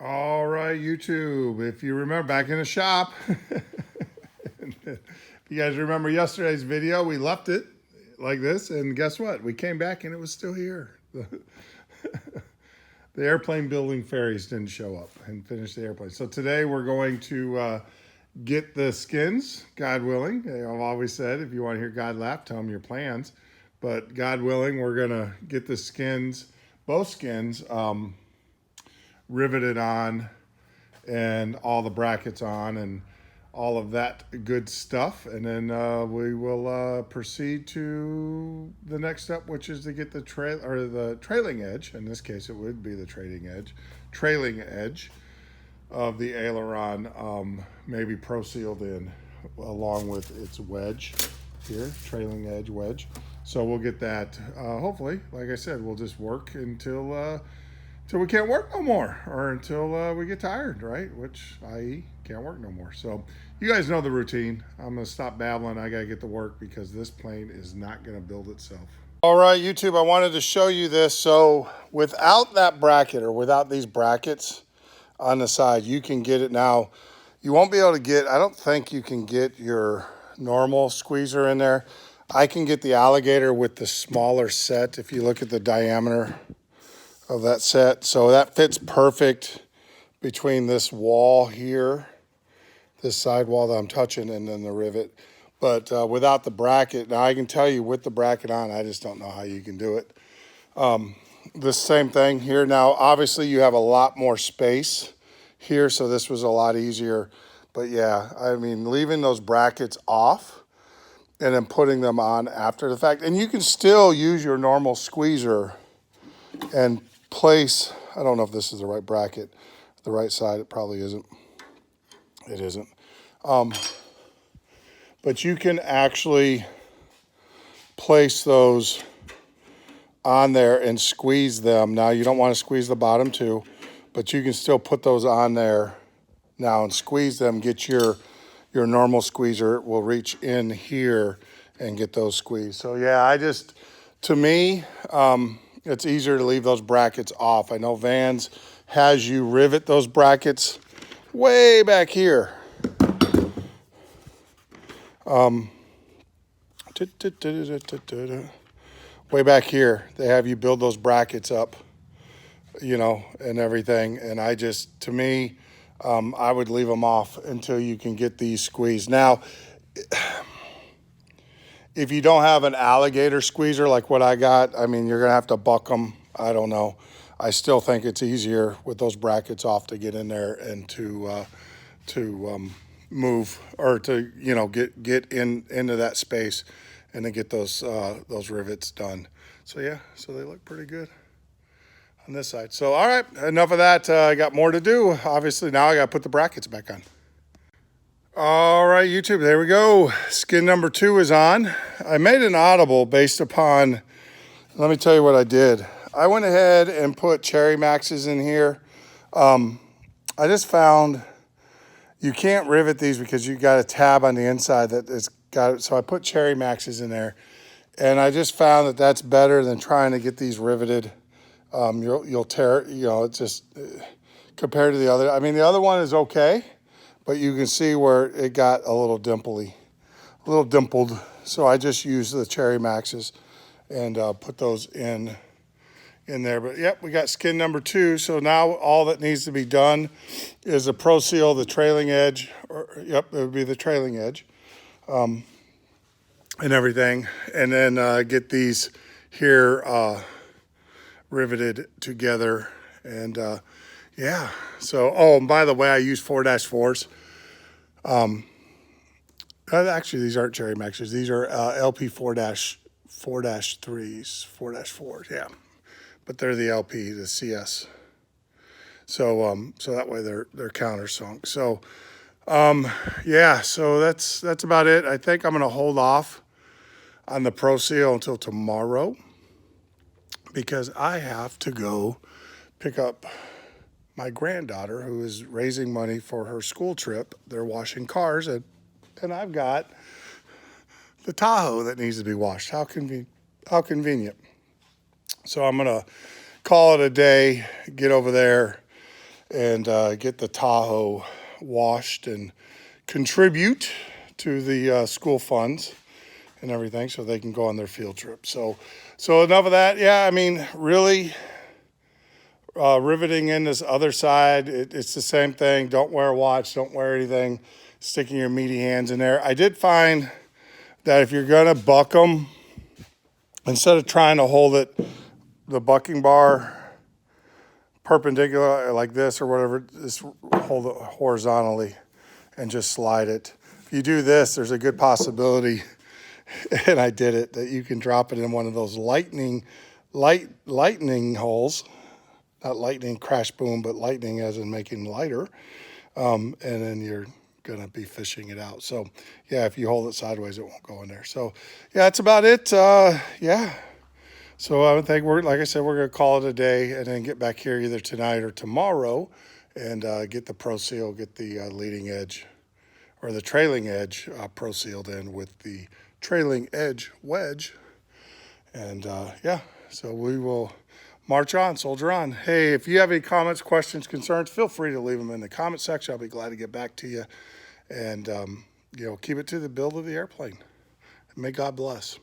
All right, YouTube. If you remember back in the shop, if you guys remember yesterday's video, we left it like this, and guess what? We came back and it was still here. The airplane building fairies didn't show up and finish the airplane. So today we're going to get the skins, God willing. I've always said if you want to hear God laugh, tell him your plans. But God willing, we're going to get the skins, both skins, riveted on and all the brackets on and all of that good stuff. And then we will proceed to the next step, which is to get the trailing edge. In this case, it would be the trailing edge of the aileron, maybe pro sealed in along with its wedge here, trailing edge wedge. So we'll get that. Hopefully, like I said, we'll just work until we can't work no more, or until we get tired, right? Which, i.e., can't work no more. So you guys know the routine. I'm gonna stop babbling. I gotta get to work because this plane is not gonna build itself. All right, YouTube, I wanted to show you this. So without that bracket, or without these brackets on the side, you can get it now. You won't be able to get, I don't think you can get your normal squeezer in there. I can get the alligator with the smaller set if you look at the diameter of that set. So that fits perfect between this wall here, this side wall that I'm touching, and then the rivet. But without the bracket, now I can tell you with the bracket on, I just don't know how you can do it. The same thing here. Now, obviously you have a lot more space here, so this was a lot easier. But yeah, I mean, leaving those brackets off and then putting them on after the fact. And you can still use your normal squeezer and place, I don't know if this is the right bracket, the right side, it probably isn't. It isn't. But you can actually place those on there and squeeze them. Now, you don't want to squeeze the bottom too, but you can still put those on there now and squeeze them. Get your normal squeezer, it will reach in here and get those squeezed. So yeah, to me, it's easier to leave those brackets off. I know Vans has you rivet those brackets way back here. Way back here, they have you build those brackets up, and everything. And to me, I would leave them off until you can get these squeezed. Now, if you don't have an alligator squeezer like what I got, I mean, you're going to have to buck them. I don't know. I still think it's easier with those brackets off to get in there and to move, or to get into that space and to get those rivets done. So yeah, so they look pretty good on this side. So all right, enough of that. I got more to do. Obviously, now I got to put the brackets back on. All right, YouTube, there we go. Skin number 2 is on. I made an audible based upon, let me tell you what I did. I went ahead and put Cherry Maxes in here. I just found you can't rivet these because you got a tab on the inside that it's got it. So I put Cherry Maxes in there, and I just found that that's better than trying to get these riveted. You'll tear, it's just compared to the other. I mean, the other one is okay, but you can see where it got a little dimpled. So I just used the Cherry Maxes and put those in there. But yep, we got skin number 2. So now all that needs to be done is a Pro Seal, the trailing edge, it would be the trailing edge, and everything. And then get these here riveted together. And yeah, so, and by the way, I use 4-4s. Actually, these aren't Cherry Maxes. These are LP 4-3s, 4-4s, yeah. But they're the LP, the CS. So so that way they're countersunk. So yeah, so that's about it. I think I'm gonna hold off on the Pro Seal until tomorrow because I have to go pick up my granddaughter who is raising money for her school trip. They're washing cars, and I've got the Tahoe that needs to be washed. How convenient. So I'm going to call it a day, get over there, and get the Tahoe washed and contribute to the school funds and everything so they can go on their field trip. So enough of that. Yeah, I mean, really, riveting in this other side, it's the same thing. Don't wear a watch, don't wear anything, sticking your meaty hands in there. I did find that if you're going to buck them, instead of trying to hold it, the bucking bar perpendicular like this or whatever, just hold it horizontally and just slide it. If you do this, there's a good possibility, and I did it, that you can drop it in one of those lightning holes. Not lightning crash boom, but lightning as in making lighter. And then you're going to be fishing it out. So, yeah, if you hold it sideways, it won't go in there. So, yeah, that's about it. Yeah. So I think like I said, we're going to call it a day and then get back here either tonight or tomorrow and get the Pro Seal, get the leading edge or the trailing edge Pro Sealed in with the trailing edge wedge. And, yeah, so we will march on, soldier on. Hey, if you have any comments, questions, concerns, feel free to leave them in the comment section. I'll be glad to get back to you. And, keep it to the build of the airplane. May God bless.